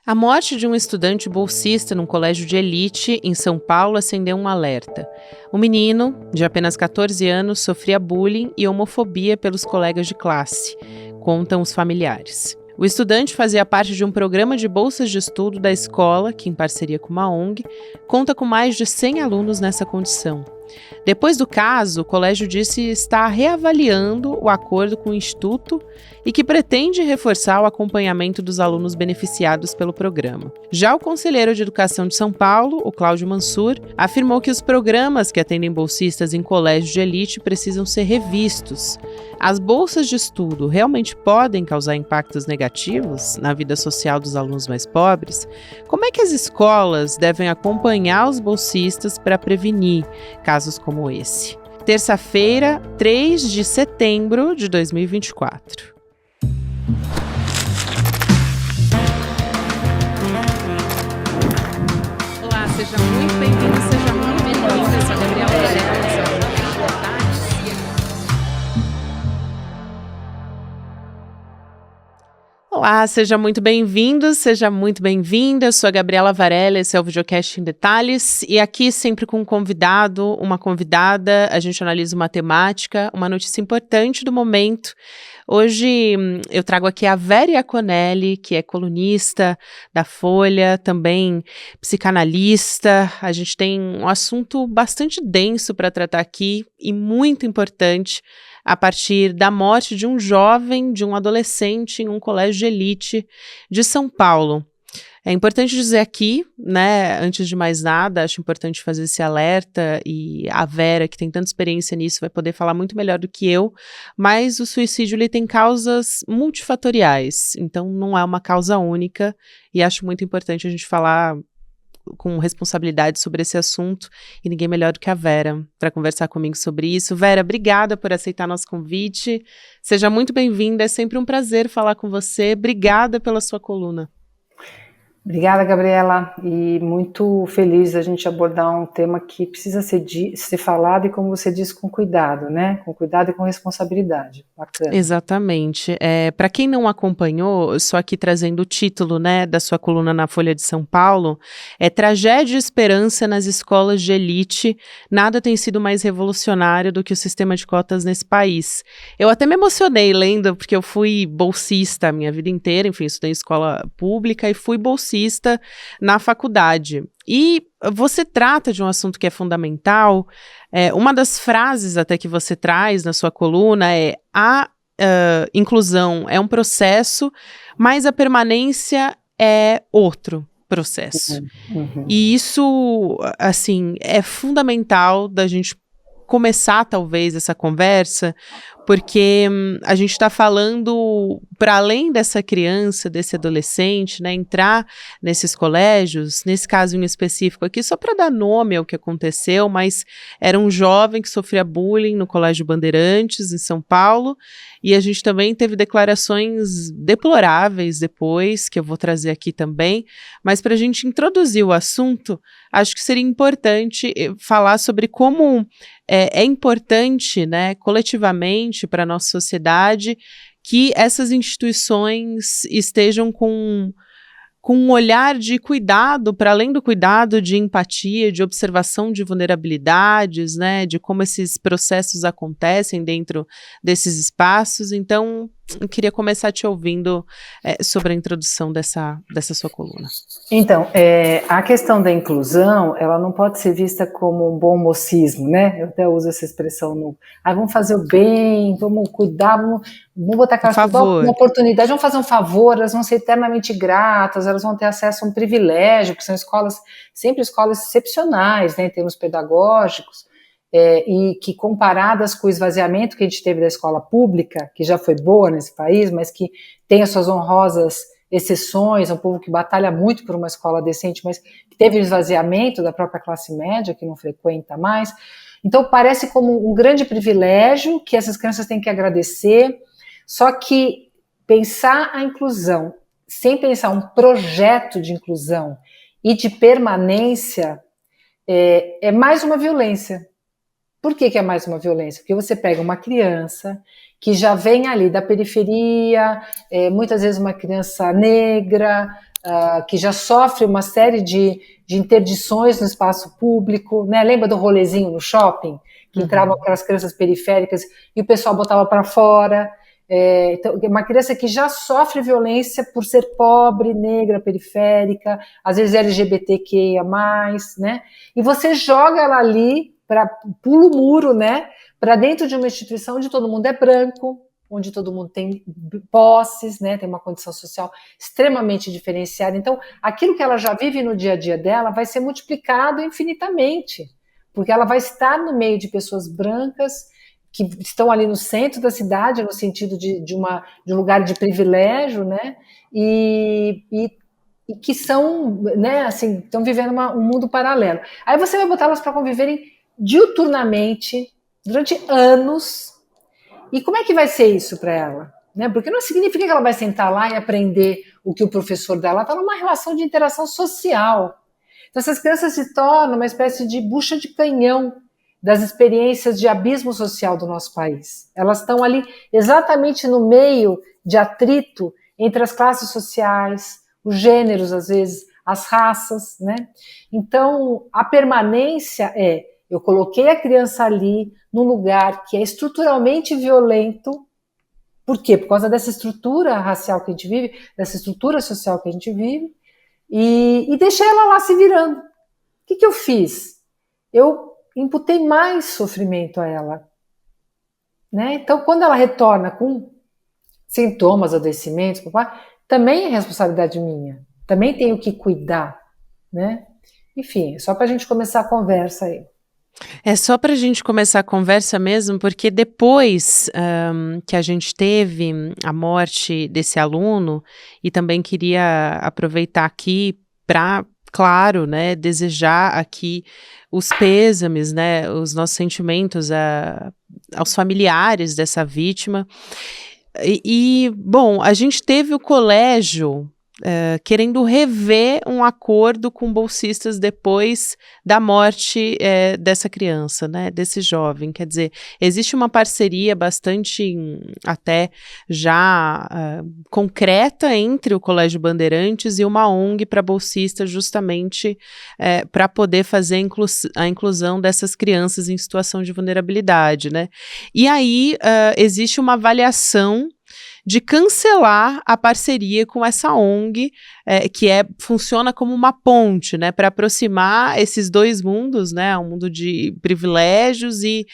A morte de um estudante bolsista num colégio de elite em São Paulo acendeu um alerta. O menino, de apenas 14 anos, sofria bullying e homofobia pelos colegas de classe, contam os familiares. O estudante fazia parte de um programa de bolsas de estudo da escola, que, em parceria com uma ONG, conta com mais de 100 alunos nessa condição. Depois do caso, o colégio disse estar reavaliando o acordo com o Instituto e que pretende reforçar o acompanhamento dos alunos beneficiados pelo programa. Já o conselheiro de Educação de São Paulo, o Cláudio Mansur, afirmou que os programas que atendem bolsistas em colégios de elite precisam ser revistos. As bolsas de estudo realmente podem causar impactos negativos na vida social dos alunos mais pobres? Como é que as escolas devem acompanhar os bolsistas para prevenir casos como esse? Terça-feira, 3 de setembro de 2024. Olá, seja muito bem-vindo, seja muito bem-vinda. Eu sou a Gabriela Varela, Olá, seja muito bem-vindo, seja muito bem-vinda. Eu sou a Gabriela Varela, esse é o Videocast em Detalhes. E aqui, sempre com um convidado, uma convidada, a gente analisa uma temática, uma notícia importante do momento. Hoje eu trago aqui a Vera Iaconelli, que é colunista da Folha, também psicanalista. A gente tem um assunto bastante denso para tratar aqui e muito importante, a partir da morte de um jovem, de um adolescente em um colégio de elite de São Paulo. É importante dizer aqui, né, antes de mais nada, acho importante fazer esse alerta, e a Vera, que tem tanta experiência nisso, vai poder falar muito melhor do que eu, mas o suicídio ele tem causas multifatoriais, então não é uma causa única, e acho muito importante a gente falar com responsabilidade sobre esse assunto, e ninguém melhor do que a Vera para conversar comigo sobre isso. Vera, obrigada por aceitar nosso convite, seja muito bem-vinda, é sempre um prazer falar com você, obrigada pela sua coluna. Obrigada, Gabriela, e muito feliz a gente abordar um tema que precisa ser falado e, como você disse, com cuidado, né? Com cuidado e com responsabilidade. Bacana. Exatamente. Para quem não acompanhou, só aqui trazendo o título, né, da sua coluna na Folha de São Paulo, é Tragédia e Esperança nas Escolas de Elite, nada tem sido mais revolucionário do que o sistema de cotas nesse país. Eu até me emocionei lendo, porque eu fui bolsista a minha vida inteira, enfim, estudei em escola pública e fui bolsista na faculdade. E você trata de um assunto que é fundamental. Uma das frases até que você traz na sua coluna é: a inclusão é um processo, mas a permanência é outro processo. E isso, assim, é fundamental da gente começar, talvez, essa conversa, porque a gente está falando, para além dessa criança, desse adolescente, né, entrar nesses colégios, nesse caso em específico aqui, só para dar nome ao que aconteceu, mas era um jovem que sofria bullying no Colégio Bandeirantes, em São Paulo, e a gente também teve declarações deploráveis depois, que eu vou trazer aqui também, mas para a gente introduzir o assunto, acho que seria importante falar sobre como é importante, né, coletivamente para a nossa sociedade, que essas instituições estejam com um olhar de cuidado, para além do cuidado de empatia, de observação de vulnerabilidades, né, de como esses processos acontecem dentro desses espaços. Então, eu queria começar te ouvindo sobre a introdução dessa sua coluna. Então, a questão da inclusão, ela não pode ser vista como um bom mocismo, né? Eu até uso essa expressão, vamos fazer o bem, vamos cuidar, vamos botar uma oportunidade, vamos fazer um favor, elas vão ser eternamente gratas, elas vão ter acesso a um privilégio, porque são escolas, sempre escolas excepcionais, né, em termos pedagógicos, e que, comparadas com o esvaziamento que a gente teve da escola pública, que já foi boa nesse país, mas que tem as suas honrosas exceções, é um povo que batalha muito por uma escola decente, mas que teve o esvaziamento da própria classe média, que não frequenta mais. Então, parece como um grande privilégio que essas crianças têm que agradecer, só que pensar a inclusão sem pensar um projeto de inclusão e de permanência é mais uma violência. Por que é mais uma violência? Porque você pega uma criança que já vem ali da periferia, muitas vezes uma criança negra, que já sofre uma série de interdições no espaço público, né? Lembra do rolezinho no shopping? Que entravam aquelas crianças periféricas e o pessoal botava para fora. Então, uma criança que já sofre violência por ser pobre, negra, periférica, às vezes LGBTQIA+, né? E você joga ela ali, pula o muro, né? Para dentro de uma instituição onde todo mundo é branco, onde todo mundo tem posses, né? Tem uma condição social extremamente diferenciada. Então, aquilo que ela já vive no dia a dia dela vai ser multiplicado infinitamente, porque ela vai estar no meio de pessoas brancas que estão ali no centro da cidade, no sentido de um lugar de privilégio, né? E que são, né, assim, estão vivendo um mundo paralelo. Aí você vai botá-las para conviverem diuturnamente, durante anos. E como é que vai ser isso para ela? Né? Porque não significa que ela vai sentar lá e aprender o que o professor dela está numa relação de interação social. Então, essas crianças se tornam uma espécie de bucha de canhão das experiências de abismo social do nosso país. Elas estão ali exatamente no meio de atrito entre as classes sociais, os gêneros, às vezes, as raças, né? Então, a permanência eu coloquei a criança ali num lugar que é estruturalmente violento. Por quê? Por causa dessa estrutura racial que a gente vive, dessa estrutura social que a gente vive, e deixei ela lá se virando. O que eu fiz? Eu imputei mais sofrimento a ela. Né? Então, quando ela retorna com sintomas, adoecimentos, também é responsabilidade minha. Também tenho que cuidar. Né? Enfim, só para a gente começar a conversa aí. É só para a gente começar a conversa mesmo, porque depois que a gente teve a morte desse aluno, e também queria aproveitar aqui para, claro, né, desejar aqui os pêsames, né, os nossos sentimentos aos familiares dessa vítima. Bom, a gente teve o colégio querendo rever um acordo com bolsistas depois da morte dessa criança, né, desse jovem. Quer dizer, existe uma parceria bastante até já concreta entre o Colégio Bandeirantes e uma ONG para bolsistas, justamente para poder fazer a inclusão dessas crianças em situação de vulnerabilidade, né? E aí existe uma avaliação de cancelar a parceria com essa ONG, que funciona como uma ponte, né, para aproximar esses dois mundos, né, um mundo de privilégios e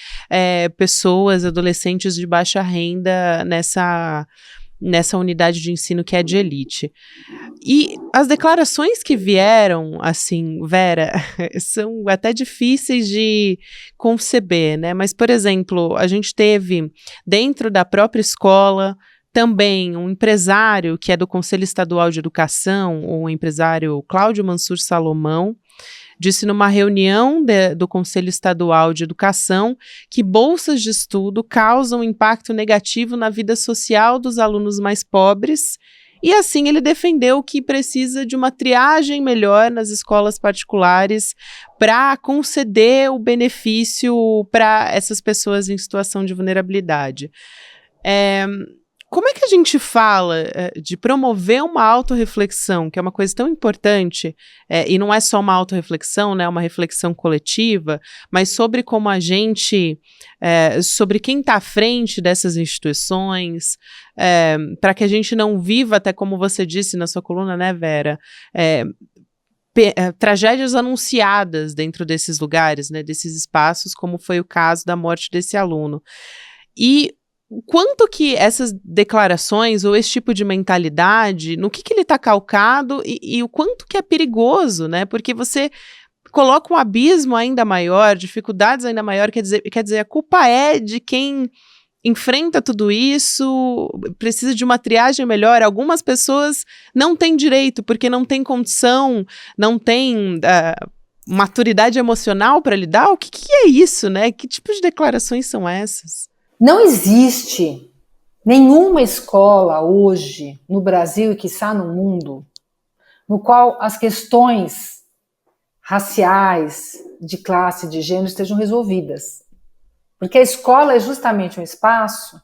pessoas, adolescentes de baixa renda nessa unidade de ensino que é de elite. E as declarações que vieram, assim, Vera, são até difíceis de conceber, né, mas, por exemplo, a gente teve dentro da própria escola também um empresário que é do Conselho Estadual de Educação, o empresário Cláudio Mansur Salomão, disse numa reunião do Conselho Estadual de Educação que bolsas de estudo causam impacto negativo na vida social dos alunos mais pobres, e assim ele defendeu que precisa de uma triagem melhor nas escolas particulares para conceder o benefício para essas pessoas em situação de vulnerabilidade. Como é que a gente fala de promover uma autorreflexão, que é uma coisa tão importante, e não é só uma autorreflexão, né, uma reflexão coletiva, mas sobre como a gente, sobre quem está à frente dessas instituições, para que a gente não viva, até como você disse na sua coluna, né, Vera, tragédias anunciadas dentro desses lugares, né, desses espaços, como foi o caso da morte desse aluno. E o quanto que essas declarações ou esse tipo de mentalidade, no que ele está calcado e o quanto que é perigoso, né? Porque você coloca um abismo ainda maior, dificuldades ainda maior, quer dizer, a culpa é de quem enfrenta tudo isso, precisa de uma triagem melhor. Algumas pessoas não têm direito, porque não têm condição, não têm maturidade emocional para lidar. O que é isso, né? Que tipo de declarações são essas? Não existe nenhuma escola hoje no Brasil e quiçá no mundo no qual as questões raciais, de classe, de gênero estejam resolvidas. Porque a escola é justamente um espaço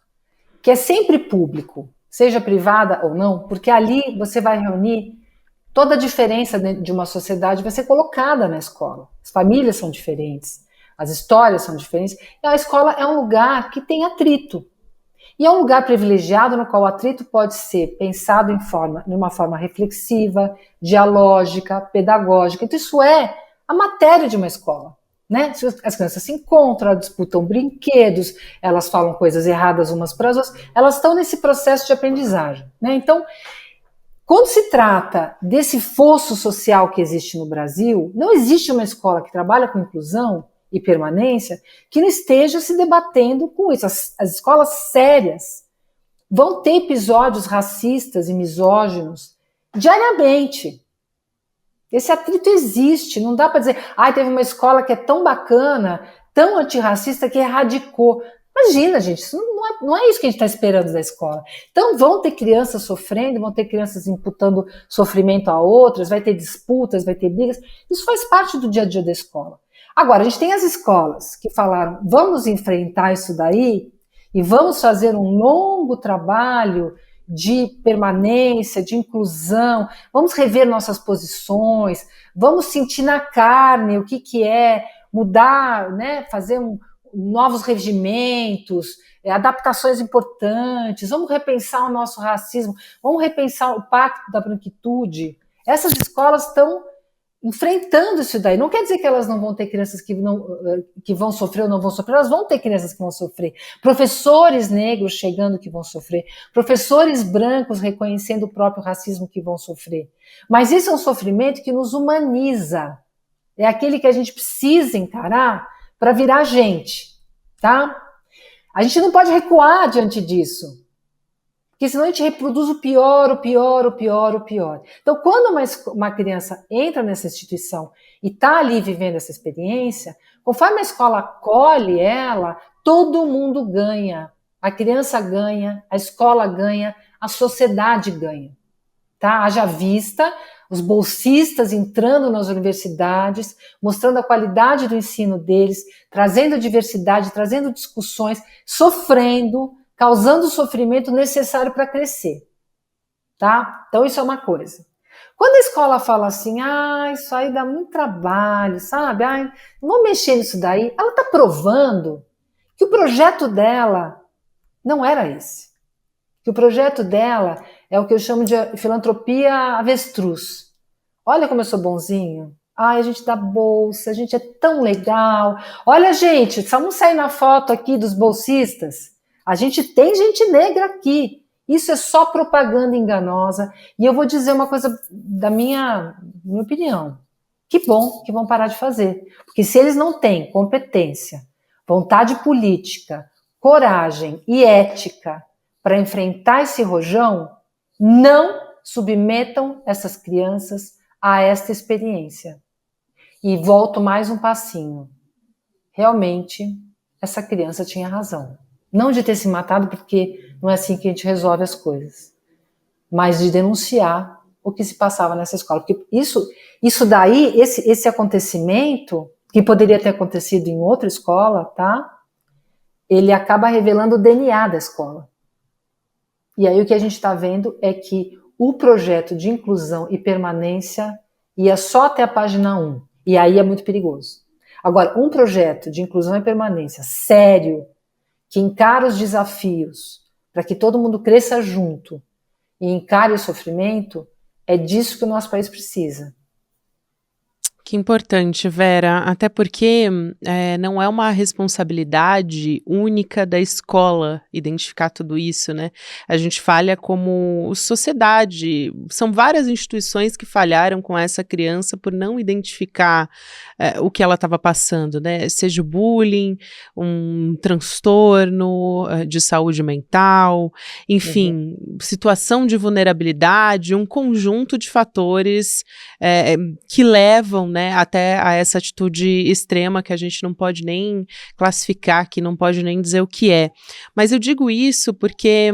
que é sempre público, seja privada ou não, porque ali você vai reunir Toda a diferença de uma sociedade vai ser colocada na escola. As famílias são diferentes, as histórias são diferentes. E a escola é um lugar que tem atrito. E é um lugar privilegiado no qual o atrito pode ser pensado de uma forma reflexiva, dialógica, pedagógica. Então isso é a matéria de uma escola. Né? As crianças se encontram, elas disputam brinquedos, elas falam coisas erradas umas para as outras, elas estão nesse processo de aprendizagem. Né? Então, quando se trata desse fosso social que existe no Brasil, não existe uma escola que trabalha com inclusão e permanência que não esteja se debatendo com isso. As escolas sérias vão ter episódios racistas e misóginos diariamente. Esse atrito existe, não dá para dizer, teve uma escola que é tão bacana, tão antirracista que erradicou. Imagina, gente, isso não é isso que a gente está esperando da escola. Então vão ter crianças sofrendo, vão ter crianças imputando sofrimento a outras, vai ter disputas, vai ter brigas. Isso faz parte do dia a dia da escola. Agora, a gente tem as escolas que falaram, vamos enfrentar isso daí e vamos fazer um longo trabalho de permanência, de inclusão, vamos rever nossas posições, vamos sentir na carne o que é mudar, né, fazer novos regimentos, adaptações importantes, vamos repensar o nosso racismo, vamos repensar o pacto da branquitude. Essas escolas estão enfrentando isso daí. Não quer dizer que elas não vão ter crianças que vão sofrer ou não vão sofrer, elas vão ter crianças que vão sofrer. Professores negros chegando que vão sofrer, professores brancos reconhecendo o próprio racismo que vão sofrer. Mas isso é um sofrimento que nos humaniza. É aquele que a gente precisa encarar para virar gente, tá? A gente não pode recuar diante disso. Porque senão a gente reproduz o pior. Então, quando uma criança entra nessa instituição e está ali vivendo essa experiência, conforme a escola acolhe ela, todo mundo ganha. A criança ganha, a escola ganha, a sociedade ganha. Tá? Haja vista os bolsistas entrando nas universidades, mostrando a qualidade do ensino deles, trazendo diversidade, trazendo discussões, sofrendo, causando o sofrimento necessário para crescer, tá? Então isso é uma coisa. Quando a escola fala assim, isso aí dá muito trabalho, sabe? Não vou mexer nisso daí. Ela está provando que o projeto dela não era esse. Que o projeto dela é o que eu chamo de filantropia avestruz. Olha como eu sou bonzinho. A gente dá bolsa, a gente é tão legal. Olha, gente, vamos sair na foto aqui dos bolsistas. A gente tem gente negra aqui. Isso é só propaganda enganosa. E eu vou dizer uma coisa da minha opinião. Que bom que vão parar de fazer. Porque se eles não têm competência, vontade política, coragem e ética para enfrentar esse rojão, não submetam essas crianças a esta experiência. E volto mais um passinho. Realmente, essa criança tinha razão. Não de ter se matado, porque não é assim que a gente resolve as coisas, mas de denunciar o que se passava nessa escola. Porque isso daí, esse acontecimento, que poderia ter acontecido em outra escola, tá? Ele acaba revelando o DNA da escola. E aí o que a gente está vendo é que o projeto de inclusão e permanência ia só até a página 1. E aí é muito perigoso. Agora, um projeto de inclusão e permanência sério, que encara os desafios para que todo mundo cresça junto e encare o sofrimento, é disso que o nosso país precisa. Que importante, Vera, até porque não é uma responsabilidade única da escola identificar tudo isso, né? A gente falha como sociedade, são várias instituições que falharam com essa criança por não identificar o que ela estava passando, né? Seja o bullying, um transtorno de saúde mental, enfim, situação de vulnerabilidade, um conjunto de fatores que levam, né, até a essa atitude extrema que a gente não pode nem classificar, que não pode nem dizer o que é. Mas eu digo isso porque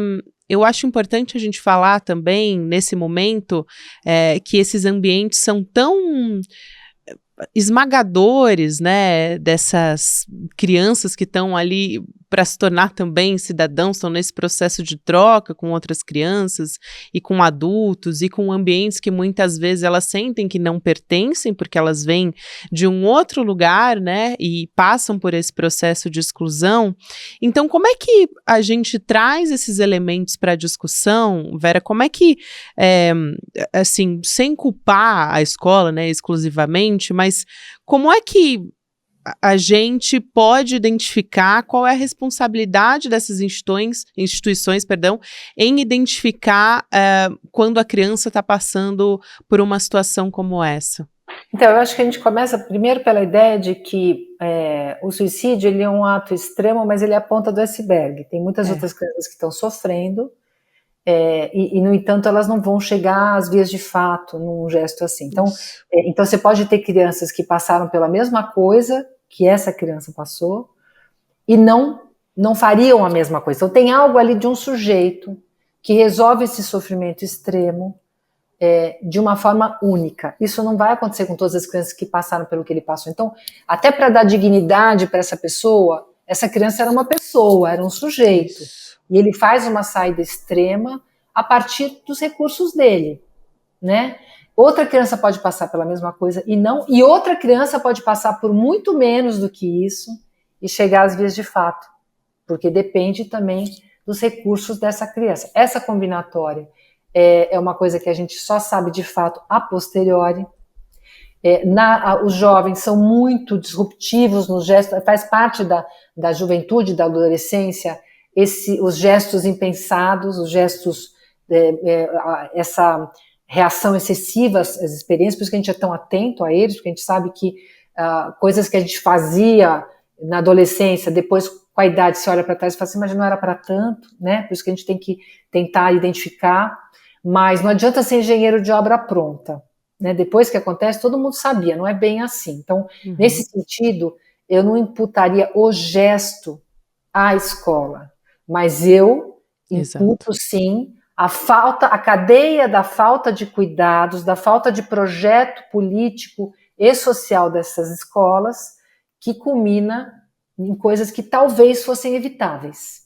eu acho importante a gente falar também, nesse momento, que esses ambientes são tão esmagadores, né, dessas crianças que estão ali para se tornar também cidadãos, estão nesse processo de troca com outras crianças e com adultos e com ambientes que muitas vezes elas sentem que não pertencem, porque elas vêm de um outro lugar, né, e passam por esse processo de exclusão. Então, como é que a gente traz esses elementos para a discussão, Vera? Como é que, assim, sem culpar a escola, né, exclusivamente, mas como é que a gente pode identificar qual é a responsabilidade dessas instituições, em identificar quando a criança está passando por uma situação como essa? Então, eu acho que a gente começa primeiro pela ideia de que o suicídio ele é um ato extremo, mas ele é a ponta do iceberg. Tem muitas outras crianças que estão sofrendo, no entanto, elas não vão chegar às vias de fato num gesto assim. Então, então você pode ter crianças que passaram pela mesma coisa que essa criança passou e não fariam a mesma coisa. Então, tem algo ali de um sujeito que resolve esse sofrimento extremo de uma forma única. Isso não vai acontecer com todas as crianças que passaram pelo que ele passou. Então, até para dar dignidade para essa pessoa, essa criança era uma pessoa, era um sujeito. E ele faz uma saída extrema a partir dos recursos dele, né? Outra criança pode passar pela mesma coisa e outra criança pode passar por muito menos do que isso e chegar às vias de fato, porque depende também dos recursos dessa criança. Essa combinatória é uma coisa que a gente só sabe de fato a posteriori. Os jovens são muito disruptivos nos gestos, faz parte da juventude, da adolescência, os gestos impensados, os gestos, essa reação excessiva às experiências, por isso que a gente é tão atento a eles, porque a gente sabe que coisas que a gente fazia na adolescência, depois com a idade se olha para trás e fala assim, mas não era para tanto, né? Por isso que a gente tem que tentar identificar, mas não adianta ser engenheiro de obra pronta, né? Depois que acontece, todo mundo sabia, não é bem assim. Então, nesse sentido, eu não imputaria o gesto à escola, mas eu imputo sim a cadeia da falta de cuidados, da falta de projeto político e social dessas escolas, que culmina em coisas que talvez fossem evitáveis.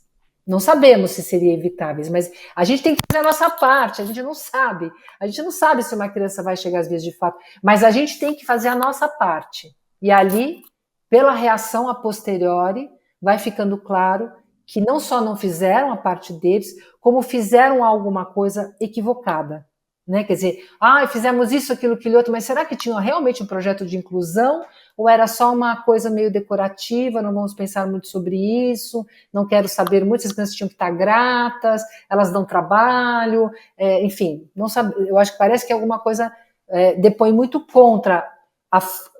Não sabemos se seriam evitáveis, mas a gente tem que fazer a nossa parte, a gente não sabe. A gente não sabe se uma criança vai chegar às vias de fato, mas a gente tem que fazer a nossa parte. E ali, pela reação a posteriori, vai ficando claro que não só não fizeram a parte deles, como fizeram alguma coisa equivocada, né? Quer dizer, fizemos isso, aquilo, aquilo outro, mas será que tinha realmente um projeto de inclusão? Ou era só uma coisa meio decorativa, não vamos pensar muito sobre isso, não quero saber muito, essas crianças tinham que estar gratas, elas dão trabalho, enfim, não sabe, eu acho que parece que alguma coisa depõe muito contra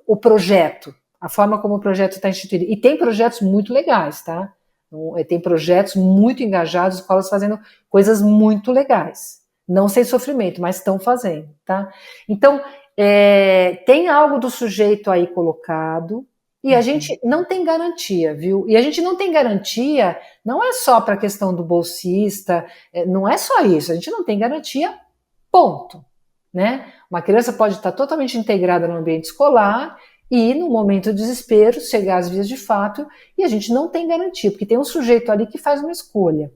o projeto, a forma como o projeto está instituído. E tem projetos muito legais, tá? Tem projetos muito engajados, escolas fazendo coisas muito legais, não sem sofrimento, mas estão fazendo, tá? Então, tem algo do sujeito aí colocado, e a gente não tem garantia, viu? E a gente não tem garantia, não é só para a questão do bolsista, não é só isso, a gente não tem garantia, ponto, né? Uma criança pode estar totalmente integrada no ambiente escolar, e, no momento de desespero, chegar às vias de fato, e a gente não tem garantia, porque tem um sujeito ali que faz uma escolha,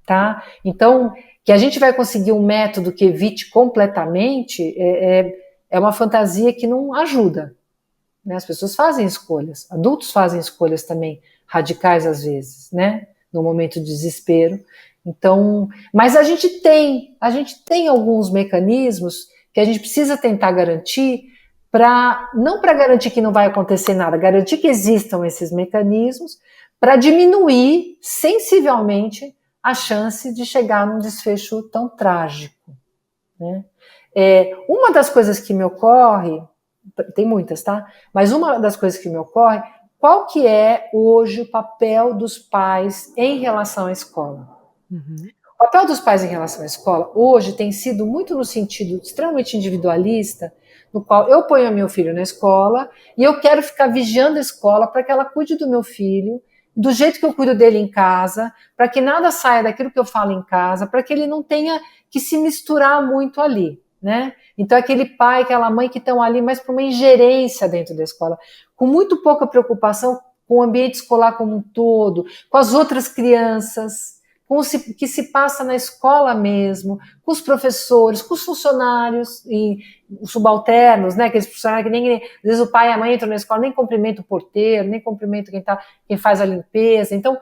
tá? Então, que a gente vai conseguir um método que evite completamente é uma fantasia que não ajuda, né? As pessoas fazem escolhas, adultos fazem escolhas também radicais às vezes, né? No momento de desespero. Então, mas a gente tem alguns mecanismos que a gente precisa tentar garantir, não para garantir que não vai acontecer nada, garantir que existam esses mecanismos para diminuir sensivelmente a chance de chegar num desfecho tão trágico, né? Uma das coisas que me ocorre, tem muitas, tá? Mas uma das coisas que me ocorre, qual que é hoje o papel dos pais em relação à escola? O papel dos pais em relação à escola hoje tem sido muito no sentido extremamente individualista, no qual eu ponho meu filho na escola e eu quero ficar vigiando a escola para que ela cuide do meu filho do jeito que eu cuido dele em casa, para que nada saia daquilo que eu falo em casa, para que ele não tenha que se misturar muito ali, né? Então aquele pai, aquela mãe que estão ali mais para uma ingerência dentro da escola, com muito pouca preocupação com o ambiente escolar como um todo, com as outras crianças, com o que se passa na escola mesmo, com os professores, com os funcionários e os subalternos, né? Aqueles funcionários que às vezes o pai e a mãe entram na escola, nem cumprimenta o porteiro, nem cumprimenta quem faz a limpeza. Então,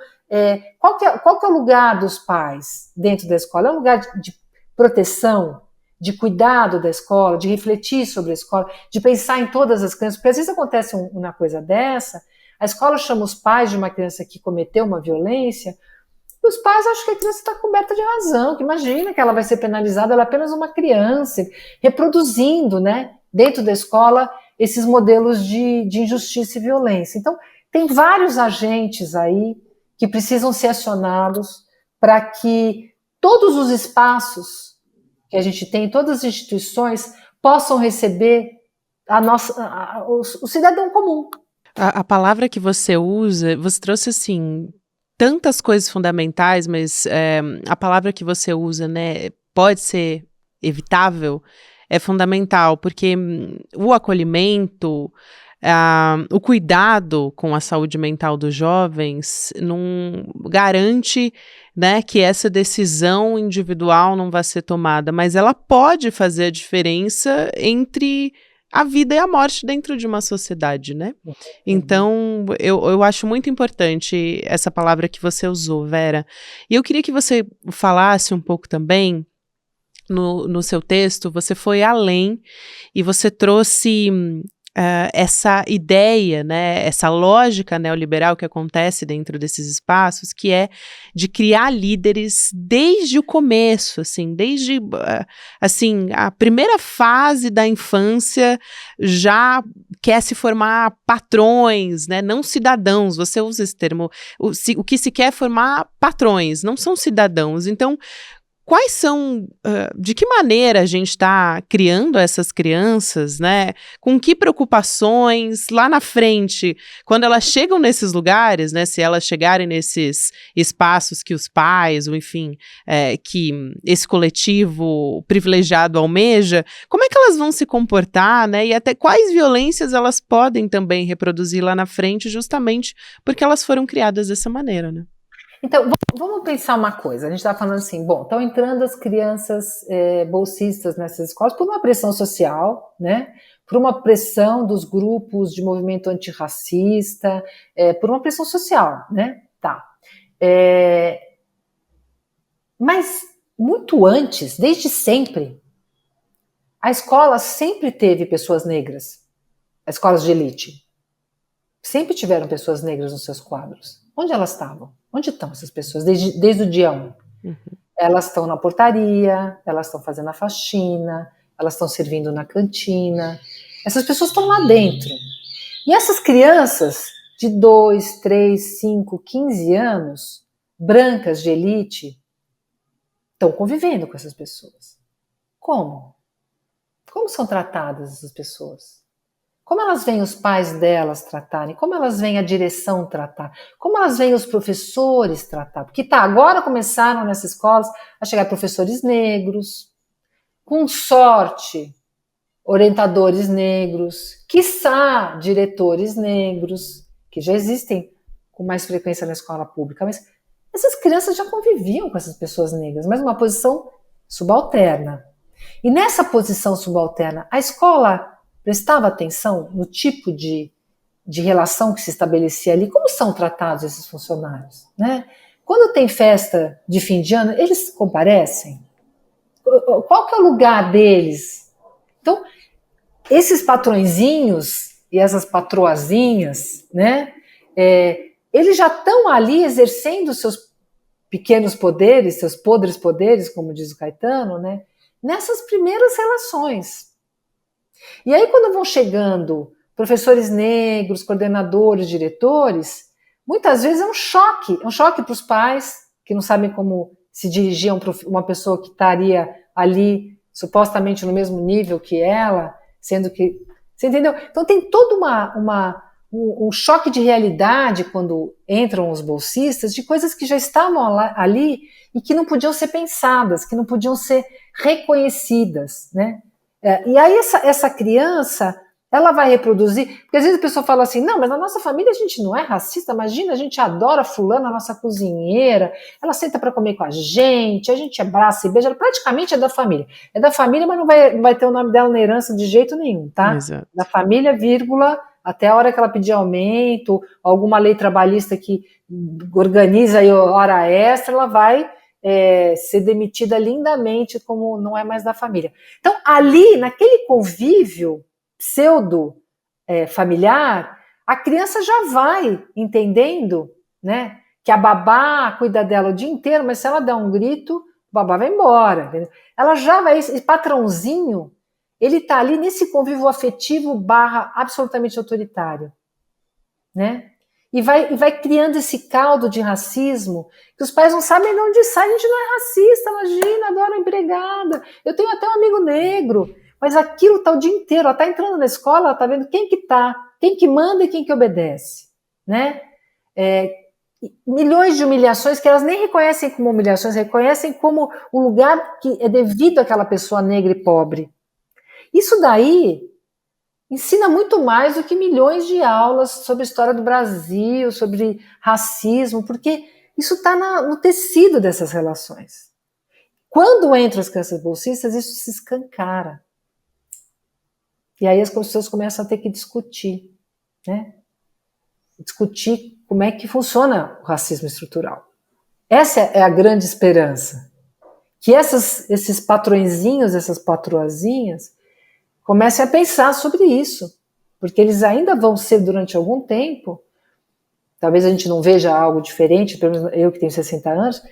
qual que é o lugar dos pais dentro da escola? É um lugar de proteção, de cuidado da escola, de refletir sobre a escola, de pensar em todas as crianças, porque às vezes acontece uma coisa dessa, a escola chama os pais de uma criança que cometeu uma violência, e os pais acham que a criança está coberta de razão, que imagina que ela vai ser penalizada, ela é apenas uma criança, reproduzindo, né, dentro da escola, esses modelos de injustiça e violência. Então, tem vários agentes aí que precisam ser acionados para que todos os espaços que a gente tem, todas as instituições, possam receber o cidadão comum. A palavra que você usa, você trouxe assim tantas coisas fundamentais, mas a palavra que você usa, né, pode ser evitável, é fundamental, porque o acolhimento, o cuidado com a saúde mental dos jovens não garante, né, que essa decisão individual não vai ser tomada, mas ela pode fazer a diferença entre a vida e a morte dentro de uma sociedade, né? Então, eu acho muito importante essa palavra que você usou, Vera. E eu queria que você falasse um pouco também, no seu texto, você foi além e você trouxe essa ideia, né, essa lógica neoliberal que acontece dentro desses espaços, que é de criar líderes desde o começo, assim, desde assim, a primeira fase da infância já quer se formar patrões, né, não cidadãos, você usa esse termo, o que se quer é formar patrões, não são cidadãos. Então, quais são, de que maneira a gente está criando essas crianças, né? Com que preocupações lá na frente, quando elas chegam nesses lugares, né? Se elas chegarem nesses espaços que os pais, ou enfim, que esse coletivo privilegiado almeja, como é que elas vão se comportar, né? E até quais violências elas podem também reproduzir lá na frente, justamente porque elas foram criadas dessa maneira, né? Então, vamos pensar uma coisa. A gente está falando assim, bom, estão entrando as crianças bolsistas nessas escolas por uma pressão social, né? Por uma pressão dos grupos de movimento antirracista, por uma pressão social, né? Tá. Mas muito antes, desde sempre, a escola sempre teve pessoas negras, as escolas de elite. Sempre tiveram pessoas negras nos seus quadros. Onde elas estavam? Onde estão essas pessoas desde o dia 1? Uhum. Elas estão na portaria, elas estão fazendo a faxina, elas estão servindo na cantina. Essas pessoas estão lá dentro. E essas crianças de 2, 3, 5, 15 anos, brancas de elite, estão convivendo com essas pessoas. Como? Como são tratadas essas pessoas? Como elas veem os pais delas tratarem? Como elas veem a direção tratar? Como elas veem os professores tratar? Porque agora começaram nessas escolas a chegar professores negros, com sorte, orientadores negros, quiçá diretores negros, que já existem com mais frequência na escola pública, mas essas crianças já conviviam com essas pessoas negras, mas numa posição subalterna. E nessa posição subalterna, a escola prestava atenção no tipo de relação que se estabelecia ali, como são tratados esses funcionários, né? Quando tem festa de fim de ano, eles comparecem? Qual que é o lugar deles? Então, esses patrõezinhos e essas patroazinhas, né? Eles já estão ali exercendo seus pequenos poderes, seus podres poderes, como diz o Caetano, né? Nessas primeiras relações. E aí, quando vão chegando professores negros, coordenadores, diretores, muitas vezes é um choque para os pais, que não sabem como se dirigir a uma pessoa que estaria ali, supostamente no mesmo nível que ela, sendo que... Você entendeu? Então tem todo um choque de realidade quando entram os bolsistas, de coisas que já estavam ali e que não podiam ser pensadas, que não podiam ser reconhecidas, né? E aí essa criança, Ela vai reproduzir, porque às vezes a pessoa fala assim, não, mas na nossa família a gente não é racista, imagina, a gente adora fulana, a nossa cozinheira, ela senta para comer com a gente abraça e beija, ela praticamente é da família. É da família, mas não vai ter o nome dela na herança de jeito nenhum, tá? Exato. Da família, vírgula, até a hora que ela pedir aumento, alguma lei trabalhista que organiza aí hora extra, ela vai ser demitida lindamente como não é mais da família. Então, ali, naquele convívio pseudo familiar, a criança já vai entendendo, né, que a babá cuida dela o dia inteiro, mas se ela der um grito, o babá vai embora. Entendeu? Ela já vai, esse patrãozinho, ele está ali nesse convívio afetivo / absolutamente autoritário, né? E vai criando esse caldo de racismo que os pais não sabem de onde sai. A gente não é racista, imagina, adoro empregada. Eu tenho até um amigo negro, mas aquilo tá o dia inteiro. Ela tá entrando na escola, ela tá vendo quem que manda e quem que obedece, né? Milhões de humilhações que elas nem reconhecem como humilhações, reconhecem como o lugar que é devido àquela pessoa negra e pobre. Isso daí ensina muito mais do que milhões de aulas sobre a história do Brasil, sobre racismo, porque isso está no tecido dessas relações. Quando entram as crianças bolsistas, isso se escancara. E aí as pessoas começam a ter que discutir, né? Discutir como é que funciona o racismo estrutural. Essa é a grande esperança. Que esses patrõezinhos, essas patroazinhas, comecem a pensar sobre isso, porque eles ainda vão ser, durante algum tempo, talvez a gente não veja algo diferente, pelo menos eu que tenho 60 anos,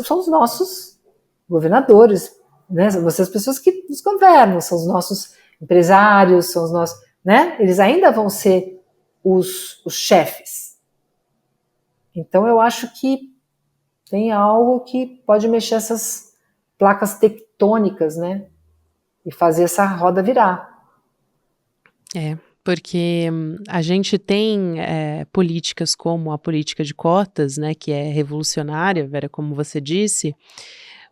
são os nossos governadores, né? Vão ser as pessoas que nos governam, são os nossos empresários, são os nossos, né? Eles ainda vão ser os chefes. Então eu acho que tem algo que pode mexer essas placas tectônicas, né? E fazer essa roda virar. Porque a gente tem políticas como a política de cotas, né, que é revolucionária, Vera, como você disse,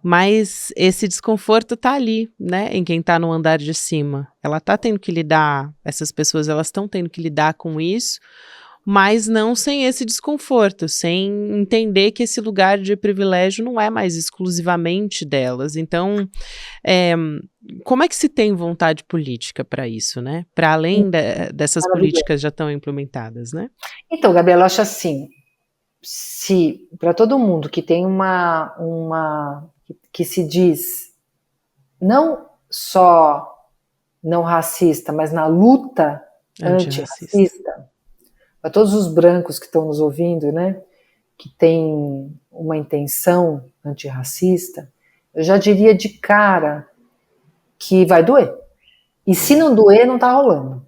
mas esse desconforto tá ali, né, em quem tá no andar de cima. Ela tá tendo que lidar, essas pessoas elas estão tendo que lidar com isso, mas não sem esse desconforto, sem entender que esse lugar de privilégio não é mais exclusivamente delas. Então, como é que se tem vontade política para isso, né? Para além dessas políticas já estão implementadas, né? Então, Gabriela, eu acho assim, se para todo mundo que tem que se diz não só não racista, mas na luta antirracista, para todos os brancos que estão nos ouvindo, né, que tem uma intenção antirracista, eu já diria de cara que vai doer. E se não doer, não está rolando.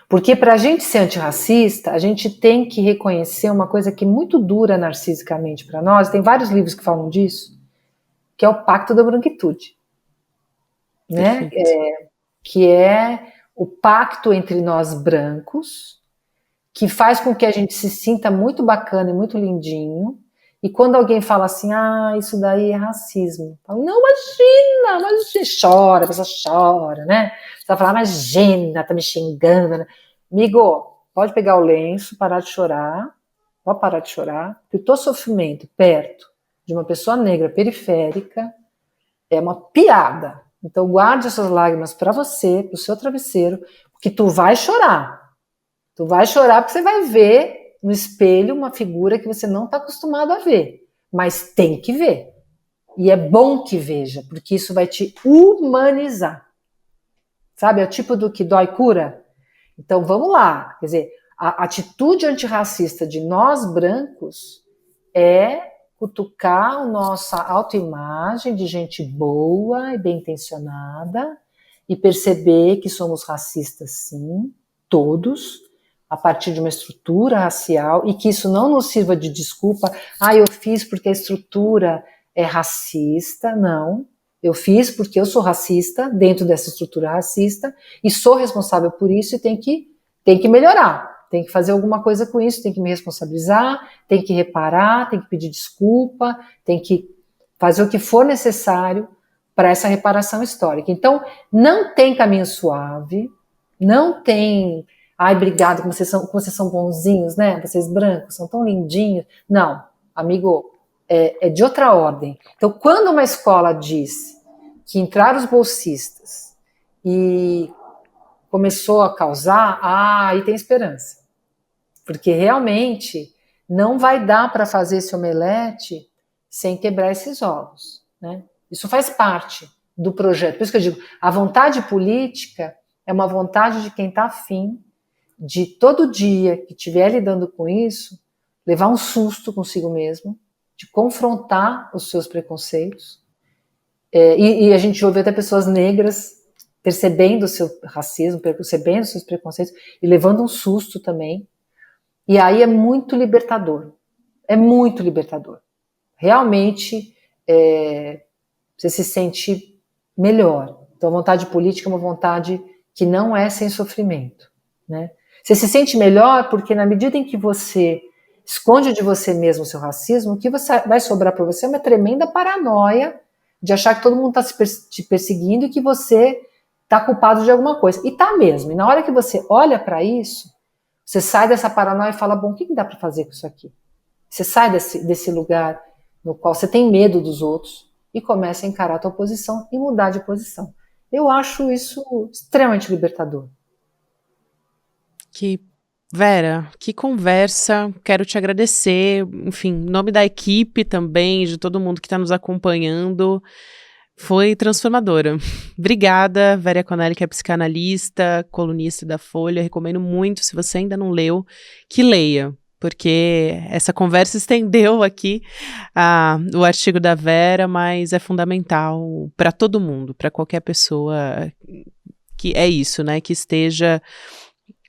Porque para a gente ser antirracista, a gente tem que reconhecer uma coisa que é muito dura narcisicamente para nós, tem vários livros que falam disso, que é o pacto da branquitude. Né? Que é o pacto entre nós brancos, que faz com que a gente se sinta muito bacana e muito lindinho, e quando alguém fala assim, isso daí é racismo, falo, não, imagina, chora, a pessoa chora, né? Você vai falar, imagina, tá me xingando, né? Amigo, pode pegar o lenço, parar de chorar, pode parar de chorar, porque o teu sofrimento perto de uma pessoa negra periférica é uma piada. Então guarde as suas lágrimas para você, para o seu travesseiro, porque tu vai chorar. Tu vai chorar porque você vai ver no espelho uma figura que você não está acostumado a ver, mas tem que ver. E é bom que veja, porque isso vai te humanizar. Sabe, é o tipo do que dói cura? Então vamos lá, quer dizer, a atitude antirracista de nós brancos é cutucar a nossa autoimagem de gente boa e bem intencionada e perceber que somos racistas sim, todos, a partir de uma estrutura racial, e que isso não nos sirva de desculpa, eu fiz porque a estrutura é racista, não, eu fiz porque eu sou racista dentro dessa estrutura racista e sou responsável por isso e tem que melhorar. Tem que fazer alguma coisa com isso, tem que me responsabilizar, tem que reparar, tem que pedir desculpa, tem que fazer o que for necessário para essa reparação histórica. Então, não tem caminho suave, não tem... Ai, obrigado, como vocês são bonzinhos, né? Vocês brancos, são tão lindinhos. Não, amigo, é de outra ordem. Então, quando uma escola diz que entraram os bolsistas e começou a causar, aí tem esperança. Porque realmente não vai dar para fazer esse omelete sem quebrar esses ovos, né? Isso faz parte do projeto. Por isso que eu digo, a vontade política é uma vontade de quem está afim de todo dia que estiver lidando com isso, levar um susto consigo mesmo, de confrontar os seus preconceitos. E a gente ouve até pessoas negras percebendo o seu racismo, percebendo os seus preconceitos e levando um susto também. E aí é muito libertador. É muito libertador. Realmente, você se sente melhor. Então, a vontade política é uma vontade que não é sem sofrimento, né? Você se sente melhor porque na medida em que você esconde de você mesmo o seu racismo, o que vai sobrar para você é uma tremenda paranoia de achar que todo mundo está te perseguindo e que você está culpado de alguma coisa. E está mesmo. E na hora que você olha para isso, você sai dessa paranoia e fala, bom, o que dá para fazer com isso aqui? Você sai desse lugar no qual você tem medo dos outros e começa a encarar a tua posição e mudar de posição. Eu acho isso extremamente libertador. Vera, que conversa, quero te agradecer, enfim, em nome da equipe também, de todo mundo que está nos acompanhando, foi transformadora. Obrigada, Vera Iaconelli, que é psicanalista, colunista da Folha, recomendo muito, se você ainda não leu, que leia, porque essa conversa estendeu aqui o artigo da Vera, mas é fundamental para todo mundo, para qualquer pessoa que é isso, né, que esteja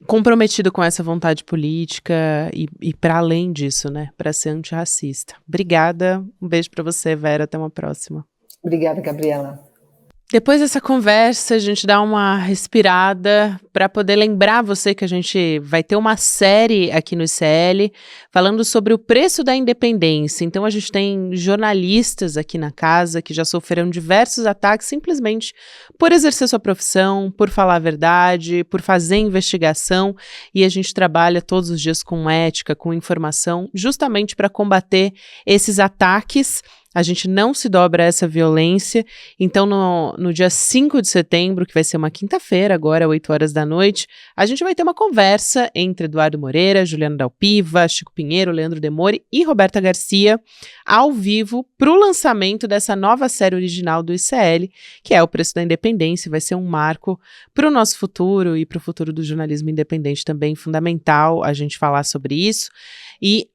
comprometido com essa vontade política e para além disso, né, para ser antirracista. Obrigada, um beijo para você, Vera, até uma próxima. Obrigada, Gabriela. Depois dessa conversa, a gente dá uma respirada para poder lembrar você que a gente vai ter uma série aqui no ICL falando sobre o preço da independência. Então, a gente tem jornalistas aqui na casa que já sofreram diversos ataques simplesmente por exercer sua profissão, por falar a verdade, por fazer investigação, e a gente trabalha todos os dias com ética, com informação, justamente para combater esses ataques. A gente não se dobra a essa violência, então no dia 5 de setembro, que vai ser uma quinta-feira agora, 8 horas da noite, a gente vai ter uma conversa entre Eduardo Moreira, Juliana Dalpiva, Chico Pinheiro, Leandro Demore e Roberta Garcia, ao vivo, para o lançamento dessa nova série original do ICL, que é O Preço da Independência. Vai ser um marco para o nosso futuro e para o futuro do jornalismo independente também, fundamental a gente falar sobre isso. E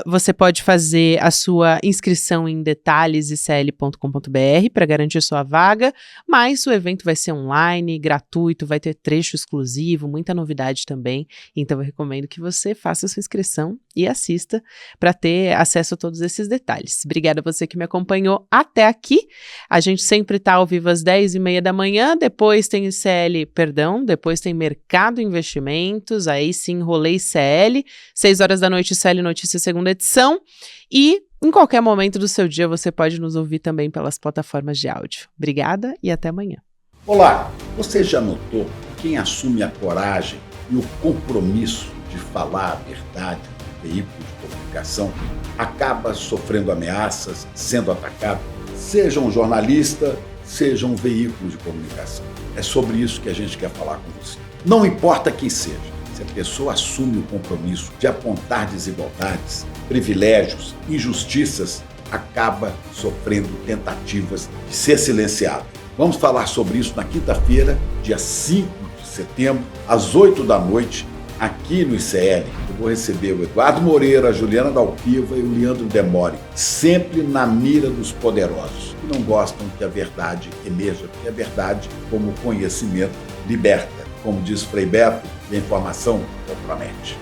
você pode fazer a sua inscrição em detalhesicl.com.br para garantir sua vaga, mas o evento vai ser online, gratuito, vai ter trecho exclusivo, muita novidade também, então eu recomendo que você faça a sua inscrição e assista para ter acesso a todos esses detalhes. Obrigada a você que me acompanhou até aqui, a gente sempre está ao vivo às 10h30 da manhã, depois tem depois tem Mercado Investimentos, aí sim Rolê ICL, 6 horas da noite ICL Notícias segunda edição, e em qualquer momento do seu dia você pode nos ouvir também pelas plataformas de áudio. Obrigada e até amanhã. Olá, você já notou que quem assume a coragem e o compromisso de falar a verdade no veículo de comunicação acaba sofrendo ameaças, sendo atacado, seja um jornalista, seja um veículo de comunicação. É sobre isso que a gente quer falar com você. Não importa quem seja. Se a pessoa assume o compromisso de apontar desigualdades, privilégios, injustiças, acaba sofrendo tentativas de ser silenciado. Vamos falar sobre isso na quinta-feira, dia 5 de setembro, às 8 da noite, aqui no ICL. Eu vou receber o Eduardo Moreira, a Juliana Dalpiva e o Leandro Demore, sempre na mira dos poderosos, que não gostam que a verdade emerja, porque a verdade, como conhecimento, liberta. Como diz Frei Beto, a informação compromete.